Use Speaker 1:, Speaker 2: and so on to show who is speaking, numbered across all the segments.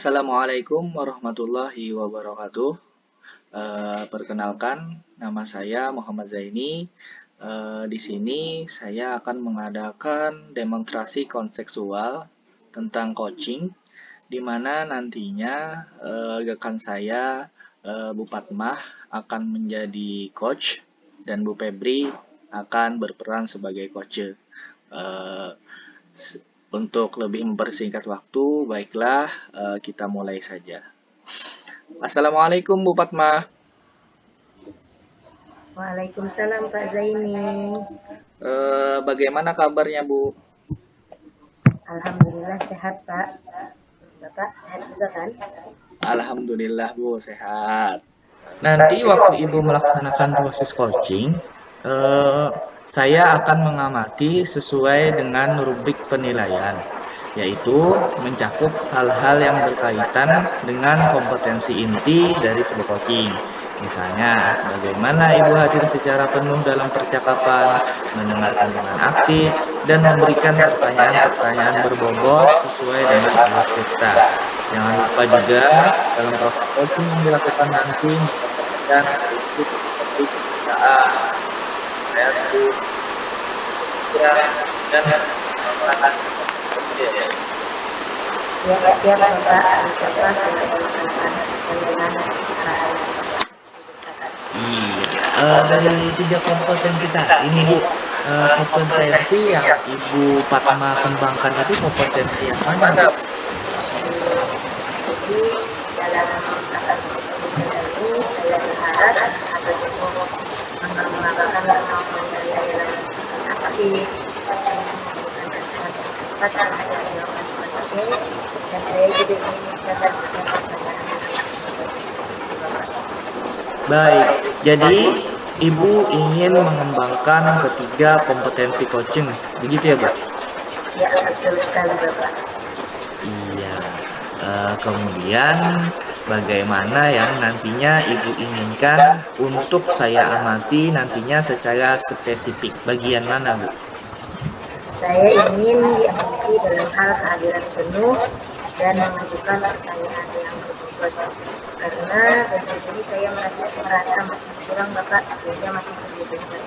Speaker 1: Assalamualaikum warahmatullahi wabarakatuh. Perkenalkan, nama saya Muhammad Zaini. Di sini saya akan mengadakan demonstrasi kontekstual tentang coaching, di mana nantinya rekan saya, Bu Fatmah, akan menjadi coach dan Bu Febri akan berperan sebagai coach. Untuk lebih mempersingkat waktu, baiklah kita mulai saja. Assalamualaikum Bu Fatmah.
Speaker 2: Waalaikumsalam Pak Zaini.
Speaker 1: Bagaimana kabarnya Bu?
Speaker 2: Alhamdulillah sehat Pak. Bapak sehat juga kan?
Speaker 1: Alhamdulillah Bu, sehat. Nanti waktu Ibu melaksanakan proses coaching, saya akan mengamati sesuai dengan rubrik penilaian, yaitu mencakup hal-hal yang berkaitan dengan kompetensi inti dari sebuah coaching. Misalnya, bagaimana Ibu hadir secara penuh dalam percakapan, mendengarkan dengan aktif, dan memberikan pertanyaan-pertanyaan berbobot sesuai dengan alur kita. Jangan lupa juga dalam proses coaching yang dilakukan nanti, dan itu seperti pemeriksaan, kreatif, dan menggunakan
Speaker 2: Ya, siap Bapak. Insyaallah saya akan melaksanakan sesuai dengan arahan Bapak.
Speaker 1: Iya, dari 3 kompetensi tadi ini Bu, kompetensi yang Ibu Fatmah kembangkan itu kompetensi yang mana?
Speaker 2: Jadi dalam melaksanakan ini saya berharap sahabat semua mengembangkan kemampuan saya dalam aktif dan cepat terhadap melakukan coaching, dan saya juga ingin mencatat pertanyaan.
Speaker 1: Baik, jadi Ibu ingin mengembangkan ketiga kompetensi coaching, begitu ya Bu?
Speaker 2: Ya, betul sekali Bapak.
Speaker 1: Iya. Kemudian bagaimana yang nantinya Ibu inginkan untuk saya amati nantinya secara spesifik? Bagian mana Bu?
Speaker 2: Saya ingin diamati dalam hal kehadiran penuh dan mengajukan pertanyaan yang berbobot, karena dari ini saya merasa masih kurang Bapak, sehingga masih perlu belajar.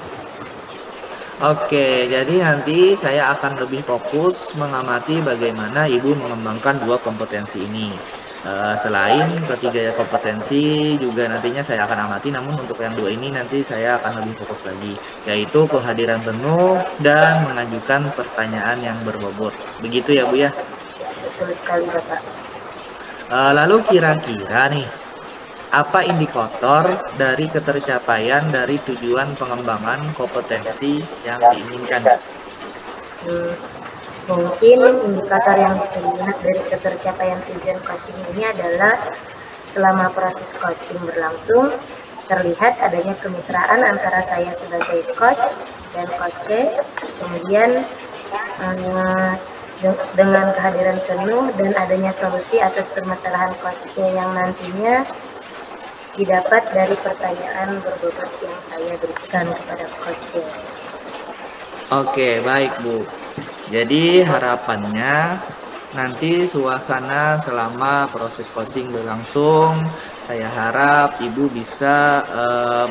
Speaker 1: Oke, jadi nanti saya akan lebih fokus mengamati bagaimana Ibu mengembangkan 2 kompetensi ini. Selain ketiga kompetensi juga nantinya saya akan amati, namun untuk yang 2 ini nanti saya akan lebih fokus lagi, yaitu kehadiran penuh dan mengajukan pertanyaan yang berbobot. Begitu ya Bu ya?
Speaker 2: Betul sekali Bapak.
Speaker 1: Lalu kira-kira nih, apa indikator dari ketercapaian dari tujuan pengembangan kompetensi yang diinginkan?
Speaker 2: Mungkin indikator yang terlihat dari ketercapaian tujuan coaching ini adalah selama proses coaching berlangsung, terlihat adanya kemitraan antara saya sebagai coach dan coach, kemudian dengan kehadiran penuh dan adanya solusi atas permasalahan coach yang nantinya didapat dari pertanyaan berbobot yang saya berikan kepada coach.
Speaker 1: Oke, baik Bu. Jadi harapannya nanti suasana selama proses coaching berlangsung, saya harap Ibu bisa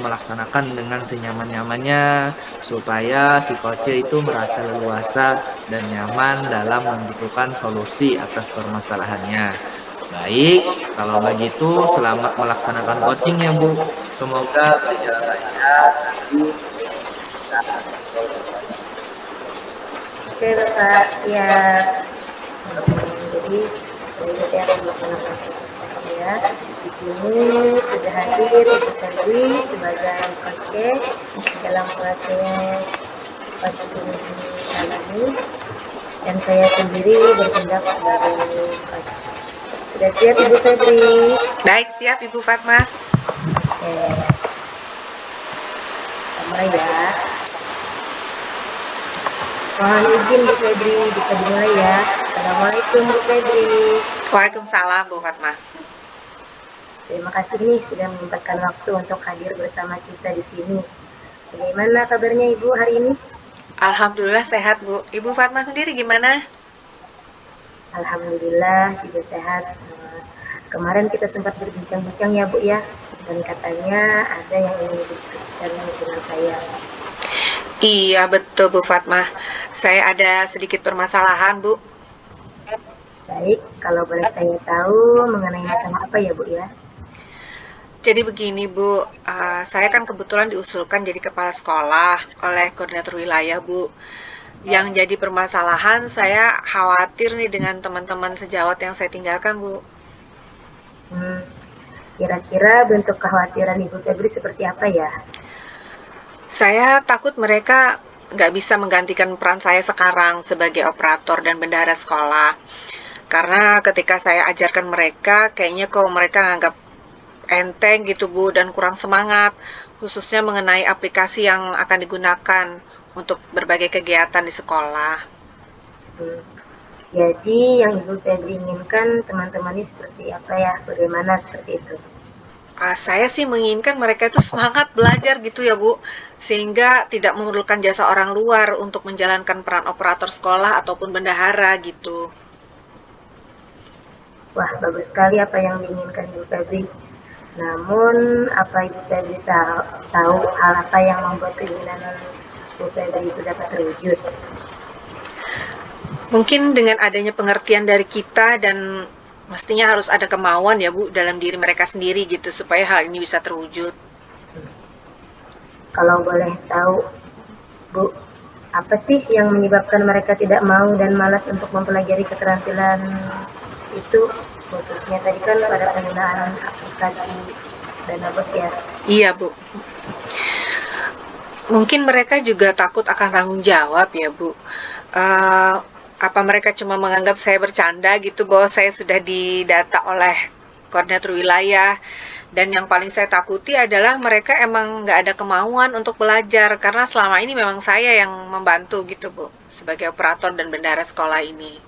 Speaker 1: melaksanakan dengan senyaman-nyamannya supaya si coach itu merasa leluasa dan nyaman dalam membutuhkan solusi atas permasalahannya. Baik, kalau begitu selamat melaksanakan coaching ya Bu. Semoga berjalan lancar.
Speaker 2: Oke Bapak, siap. Jadi saya akan melaksanakan ya. Di sini sudah hadir Ibu Febri sebagai coach dalam proses coaching kali ini, dan saya sendiri bertindak sebagai coach. Sudah siap Ibu Febri?
Speaker 3: Baik, siap Ibu Fatmah.
Speaker 2: Oke. Mulai ya. Mohon izin Bu Febri, bisa dimulai ya. Assalamualaikum Bu Febri.
Speaker 3: Waalaikumsalam Bu Fatmah.
Speaker 2: Terima kasih nih sudah menyempatkan waktu untuk hadir bersama kita di sini. Bagaimana kabarnya Ibu hari ini?
Speaker 3: Alhamdulillah sehat Bu. Ibu Fatmah sendiri gimana?
Speaker 2: Alhamdulillah juga sehat. kemarin kita sempat berbincang-bincang ya Bu ya, dan katanya ada yang ingin didiskusikan dengan saya.
Speaker 3: Iya, betul Bu Fatmah. Saya ada sedikit permasalahan, Bu.
Speaker 2: Baik, kalau boleh saya tahu mengenai masalah apa ya Bu ya?
Speaker 3: Jadi begini Bu, saya kan kebetulan diusulkan jadi kepala sekolah oleh koordinator wilayah Bu. Yang jadi permasalahan, saya khawatir nih dengan teman-teman sejawat yang saya tinggalkan Bu.
Speaker 2: Kira-kira bentuk kekhawatiran Ibu Febri seperti apa ya?
Speaker 3: Saya takut mereka nggak bisa menggantikan peran saya sekarang sebagai operator dan bendahara sekolah. Karena ketika saya ajarkan mereka, kayaknya kok mereka nganggap enteng gitu Bu, dan kurang semangat, khususnya mengenai aplikasi yang akan digunakan untuk berbagai kegiatan di sekolah.
Speaker 2: Jadi yang Ibu Febri inginkan teman-temannya seperti apa ya? Bagaimana seperti itu?
Speaker 3: Saya sih menginginkan mereka itu semangat belajar gitu ya Bu, sehingga tidak memerlukan jasa orang luar untuk menjalankan peran operator sekolah ataupun bendahara gitu.
Speaker 2: Wah, bagus sekali apa yang diinginkan Ibu Febri. Namun, apa Ibu Febri tahu hal apa yang membuat keinginan Ibu Febri itu dapat terwujud?
Speaker 3: Mungkin dengan adanya pengertian dari kita, dan mestinya harus ada kemauan ya Bu dalam diri mereka sendiri gitu, supaya hal ini bisa terwujud.
Speaker 2: Kalau boleh tahu, Bu, apa sih yang menyebabkan mereka tidak mau dan malas untuk mempelajari keterampilan itu, khususnya tadi kan pada penggunaan aplikasi Dana Bos ya?
Speaker 3: Iya Bu. Mungkin mereka juga takut akan tanggung jawab ya Bu. Apa mereka cuma menganggap saya bercanda gitu, bahwa saya sudah didata oleh koordinator wilayah, dan yang paling saya takuti adalah mereka emang nggak ada kemauan untuk belajar, karena selama ini memang saya yang membantu gitu Bu, sebagai operator dan bendahara sekolah ini.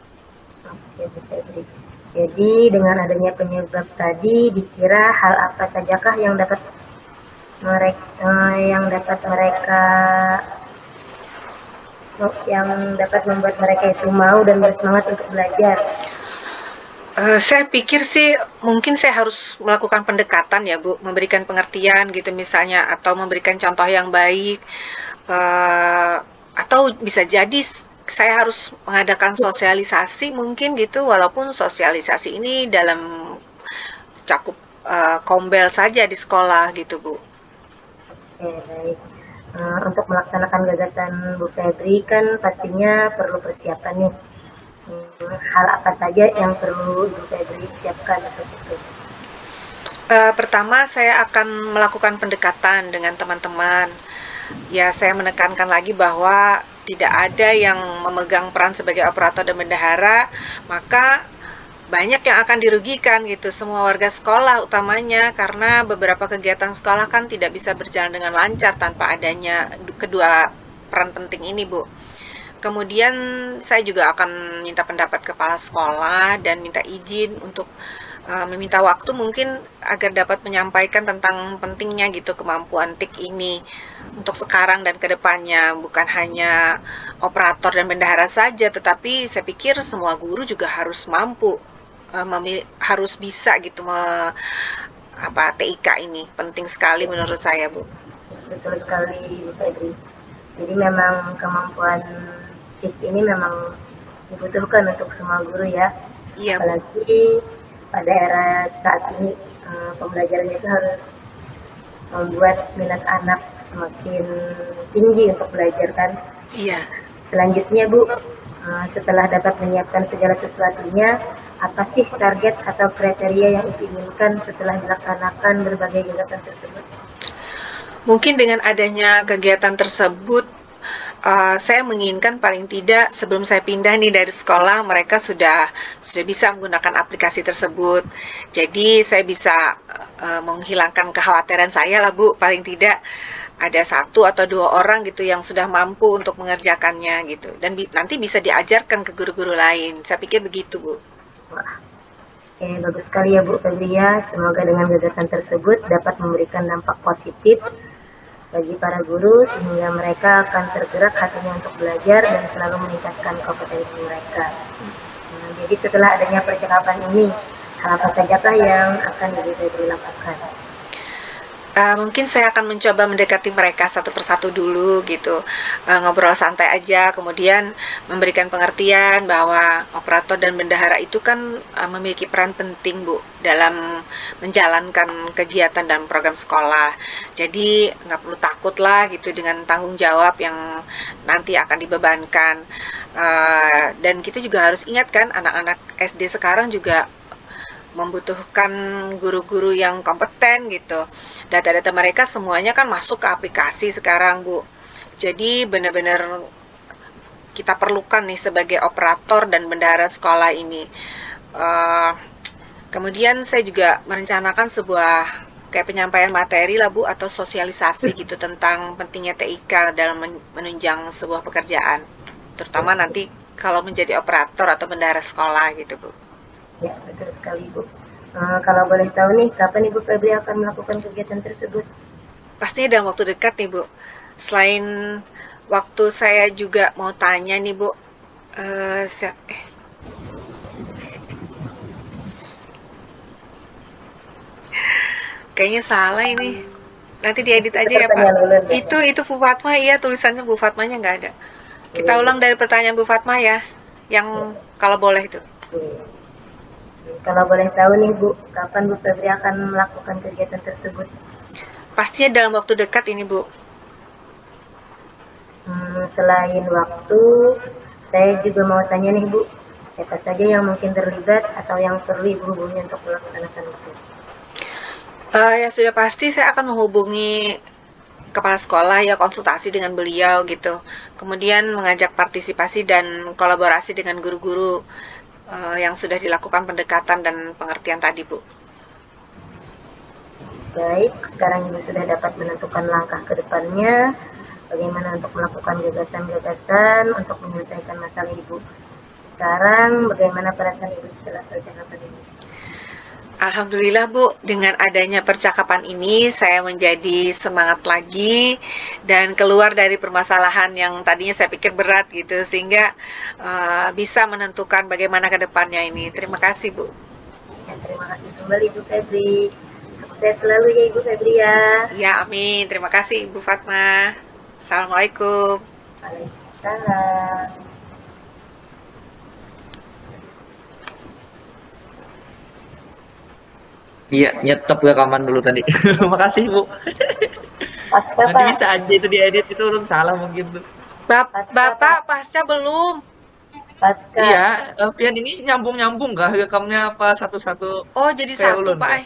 Speaker 2: Oke, Bu Febri. Jadi dengan adanya penyebab tadi, dikira hal apa sajakah yang dapat membuat mereka itu mau dan bersemangat untuk belajar?
Speaker 3: Saya pikir sih mungkin saya harus melakukan pendekatan ya Bu, memberikan pengertian gitu misalnya, atau memberikan contoh yang baik, atau bisa jadi saya harus mengadakan sosialisasi mungkin gitu, walaupun sosialisasi ini dalam cakup kombel saja di sekolah gitu Bu.
Speaker 2: Oke, baik. Untuk melaksanakan gagasan Bu Febri kan pastinya perlu persiapan nih. Hal apa saja yang perlu Bu Febri siapkan untuk itu?
Speaker 3: Pertama, saya akan melakukan pendekatan dengan teman-teman. Ya, saya menekankan lagi bahwa tidak ada yang memegang peran sebagai operator dan bendahara, maka banyak yang akan dirugikan gitu, semua warga sekolah utamanya, karena beberapa kegiatan sekolah kan tidak bisa berjalan dengan lancar tanpa adanya kedua peran penting ini Bu. Kemudian saya juga akan minta pendapat kepala sekolah dan minta izin untuk meminta waktu mungkin agar dapat menyampaikan tentang pentingnya gitu kemampuan TIK ini untuk sekarang dan kedepannya, bukan hanya operator dan bendahara saja, tetapi saya pikir semua guru juga harus mampu, harus bisa gitu TIK ini penting sekali menurut saya Bu.
Speaker 2: Betul sekali Bu Febri. Jadi memang kemampuan TIK ini memang dibutuhkan untuk semua guru ya.
Speaker 3: Iya Bu.
Speaker 2: Apalagi pada era saat ini pembelajaran itu harus membuat minat anak semakin tinggi untuk belajar kan.
Speaker 3: Iya.
Speaker 2: Selanjutnya Bu, setelah dapat menyiapkan segala sesuatunya, apa sih target atau kriteria yang diinginkan setelah dilaksanakan berbagai gagasan tersebut?
Speaker 3: Mungkin dengan adanya kegiatan tersebut, saya menginginkan paling tidak sebelum saya pindah nih dari sekolah, mereka sudah bisa menggunakan aplikasi tersebut. Jadi saya bisa menghilangkan kekhawatiran saya lah Bu, paling tidak ada 1 atau 2 orang gitu yang sudah mampu untuk mengerjakannya gitu, dan nanti bisa diajarkan ke guru-guru lain. Saya pikir begitu Bu.
Speaker 2: Wah, bagus sekali ya Bu Febria. Semoga dengan gagasan tersebut dapat memberikan dampak positif bagi para guru, sehingga mereka akan tergerak hatinya untuk belajar dan selalu meningkatkan kompetensi mereka. Jadi setelah adanya percakapan ini, hal apa saja kah yang akan Ibu Febri lakukan?
Speaker 3: Mungkin saya akan mencoba mendekati mereka satu persatu dulu gitu, ngobrol santai aja, kemudian memberikan pengertian bahwa operator dan bendahara itu kan memiliki peran penting Bu dalam menjalankan kegiatan dan program sekolah. Jadi nggak perlu takut lah gitu dengan tanggung jawab yang nanti akan dibebankan. Dan kita juga harus ingat kan anak-anak SD sekarang juga membutuhkan guru-guru yang kompeten gitu. Data-data mereka semuanya kan masuk ke aplikasi sekarang, Bu. Jadi benar-benar kita perlukan nih sebagai operator dan bendahara sekolah ini. Kemudian saya juga merencanakan sebuah kayak penyampaian materi lah Bu, atau sosialisasi gitu tentang pentingnya TIK dalam menunjang sebuah pekerjaan. Terutama nanti kalau menjadi operator atau bendahara sekolah gitu Bu.
Speaker 2: Ya, betul sekali Bu. Kalau boleh tahu nih, kapan Ibu Febri akan melakukan kegiatan tersebut?
Speaker 3: Pastinya dalam waktu dekat nih Bu. Selain waktu saya juga mau tanya nih Bu, kayaknya salah ini. Nanti diedit aja ya Pak. Itu Bu Fatma, iya tulisannya Bu Fatmanya nggak ada. Kita ulang dari pertanyaan Bu Fatma ya, yang kalau boleh itu.
Speaker 2: Kalau boleh tahu nih Bu, kapan Bu Febri akan melakukan kegiatan tersebut?
Speaker 3: Pastinya dalam waktu dekat ini Bu.
Speaker 2: Selain waktu, saya juga mau tanya nih Bu, siapa saja yang mungkin terlibat atau yang perlu Ibu hubungi untuk melaksanakan itu?
Speaker 3: Ya sudah pasti saya akan menghubungi kepala sekolah ya, konsultasi dengan beliau gitu. Kemudian mengajak partisipasi dan kolaborasi dengan guru-guru yang sudah dilakukan pendekatan dan pengertian tadi, Bu.
Speaker 2: Baik, sekarang Ibu sudah dapat menentukan langkah ke depannya, bagaimana untuk melakukan gagasan-gagasan untuk menyelesaikan masalah Ibu. Sekarang, bagaimana perasaan Ibu setelah percakapan ini?
Speaker 3: Alhamdulillah Bu, dengan adanya percakapan ini saya menjadi semangat lagi dan keluar dari permasalahan yang tadinya saya pikir berat gitu, sehingga bisa menentukan bagaimana ke depannya ini. Terima kasih Bu.
Speaker 2: Ya, terima kasih kembali Ibu Febri. Sukses selalu ya Ibu Febri ya.
Speaker 3: Ya amin, terima kasih Ibu Fatma. Assalamualaikum.
Speaker 2: Waalaikumsalam.
Speaker 1: Iya, nyetop rekaman dulu tadi. Makasih Bu.
Speaker 2: Pasca
Speaker 1: Nanti
Speaker 2: Pak.
Speaker 1: bisa aja itu diedit, itu belum salah mungkin tuh.
Speaker 3: Bapak pasca belum?
Speaker 2: Pasca.
Speaker 1: Iya, Pian ini nyambung kah rekamnya apa satu-satu?
Speaker 3: Oh jadi
Speaker 1: Kayak
Speaker 3: satu
Speaker 1: ulun,
Speaker 3: Pak.
Speaker 1: Kak?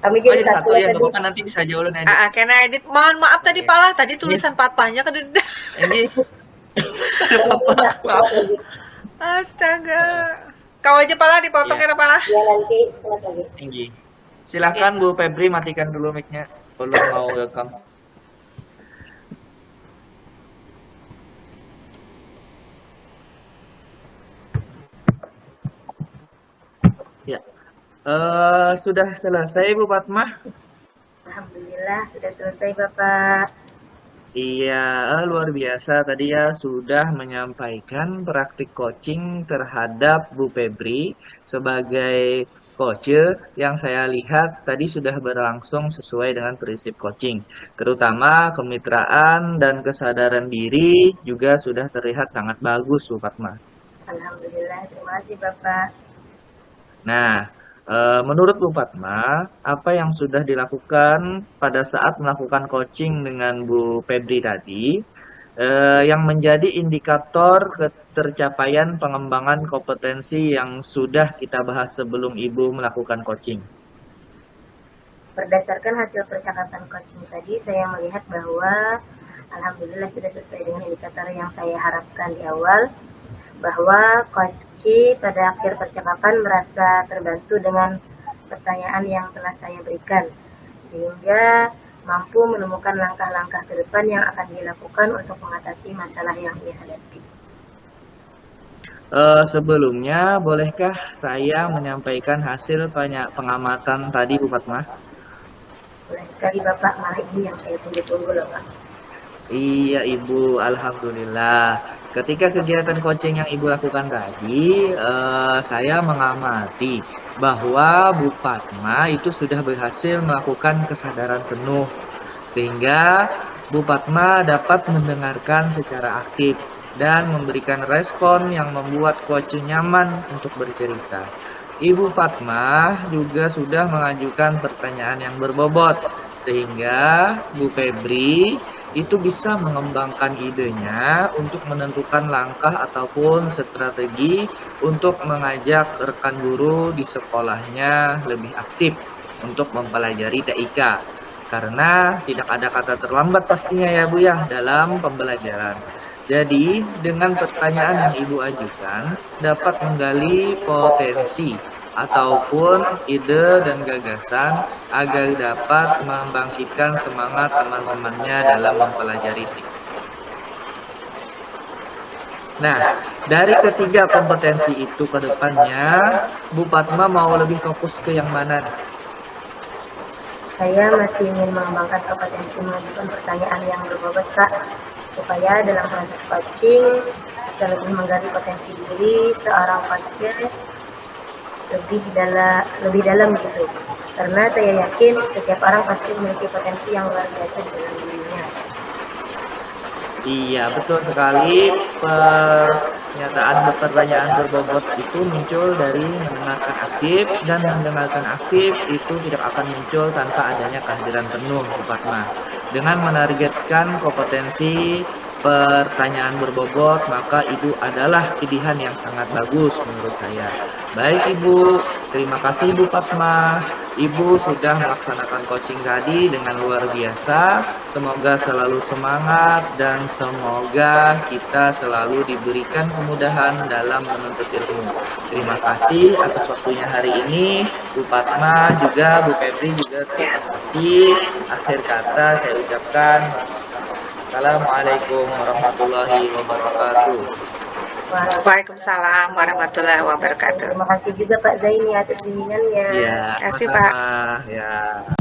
Speaker 2: Kami
Speaker 1: Oh
Speaker 2: jadi
Speaker 1: jadi satu
Speaker 2: ya
Speaker 1: ya,
Speaker 2: tadi.
Speaker 1: nggak apa-apa, nanti bisa aja ulun edit.
Speaker 3: Kena edit. Mohon maaf tadi
Speaker 1: Oke.
Speaker 3: Pala, tadi tulisan patpahnya kededa.
Speaker 1: Ini ada apa? Maaf.
Speaker 3: Astaga. Kau aja Pala dipotong
Speaker 1: Iya.
Speaker 3: ya Pala.
Speaker 2: Ya nanti selamat lagi.
Speaker 1: Tinggi. Silakan Bu Febri, matikan dulu mic-nya. Belum mau rekam. Ya. Sudah selesai Bu Fatma?
Speaker 2: Alhamdulillah sudah selesai Bapak.
Speaker 1: Iya, luar biasa tadi ya sudah menyampaikan praktik coaching terhadap Bu Febri sebagai coach yang saya lihat tadi sudah berlangsung sesuai dengan prinsip coaching. Terutama kemitraan dan kesadaran diri juga sudah terlihat sangat bagus Bu Fatma.
Speaker 2: Alhamdulillah, terima kasih Bapak.
Speaker 1: Nah, menurut Bu Fatma, apa yang sudah dilakukan pada saat melakukan coaching dengan Bu Febri tadi, yang menjadi indikator ketercapaian pengembangan kompetensi yang sudah kita bahas sebelum Ibu melakukan coaching?
Speaker 2: Berdasarkan hasil percakapan coaching tadi, saya melihat bahwa Alhamdulillah sudah sesuai dengan indikator yang saya harapkan di awal, bahwa coach pada akhir percakapan merasa terbantu dengan pertanyaan yang telah saya berikan, sehingga mampu menemukan langkah-langkah ke depan yang akan dilakukan untuk mengatasi masalah yang ia hadapi.
Speaker 1: Sebelumnya, bolehkah saya menyampaikan hasil pengamatan tadi Bu Fatma?
Speaker 2: Boleh sekali Bapak, malah ini yang saya tunggu-tunggu loh Pak.
Speaker 1: Iya Ibu, Alhamdulillah. Ketika kegiatan coaching yang Ibu lakukan tadi, saya mengamati bahwa Bu Fatma itu sudah berhasil melakukan kesadaran penuh, sehingga Bu Fatma dapat mendengarkan secara aktif dan memberikan respon yang membuat coach nyaman untuk bercerita. Ibu Fatma juga sudah mengajukan pertanyaan yang berbobot, sehingga Bu Febri itu bisa mengembangkan idenya untuk menentukan langkah ataupun strategi untuk mengajak rekan guru di sekolahnya lebih aktif untuk mempelajari TIK. Karena tidak ada kata terlambat pastinya ya Bu ya dalam pembelajaran. Jadi dengan pertanyaan yang Ibu ajukan dapat menggali potensi ataupun ide dan gagasan agar dapat membangkitkan semangat teman-temannya dalam mempelajari TIK. Nah, dari ketiga kompetensi itu ke depannya, Bu Fatma mau lebih fokus ke yang mana?
Speaker 2: Saya masih ingin mengembangkan kompetensi mengajukan pertanyaan yang berbobot, Kak, supaya dalam proses coaching bisa lebih menggali potensi diri seorang coach lebih dalam gitu. Karena saya yakin setiap orang pasti memiliki potensi yang luar biasa di dalam dirinya.
Speaker 1: Iya, betul sekali. Pernyataan pertanyaan berbobot itu muncul dari mendengarkan aktif, dan mendengarkan aktif itu tidak akan muncul tanpa adanya kehadiran penuh Bu Fatma. Dengan menargetkan kompetensi pertanyaan berbobot, maka itu adalah pilihan yang sangat bagus menurut saya. Baik Ibu, terima kasih Bu Fatma. Ibu sudah melaksanakan coaching tadi dengan luar biasa. Semoga selalu semangat dan semoga kita selalu diberikan kemudahan dalam menuntut ilmu. Terima kasih atas waktunya hari ini. Bu Fatma juga, Bu Febri juga terima kasih. Akhir kata saya ucapkan Assalamualaikum warahmatullahi wabarakatuh.
Speaker 3: Waalaikumsalam warahmatullahi wabarakatuh.
Speaker 2: Terima kasih juga Pak Zaini atas bimbingannya.
Speaker 1: Iya,
Speaker 3: Terima kasih, Pak.
Speaker 1: sama-sama. Ya.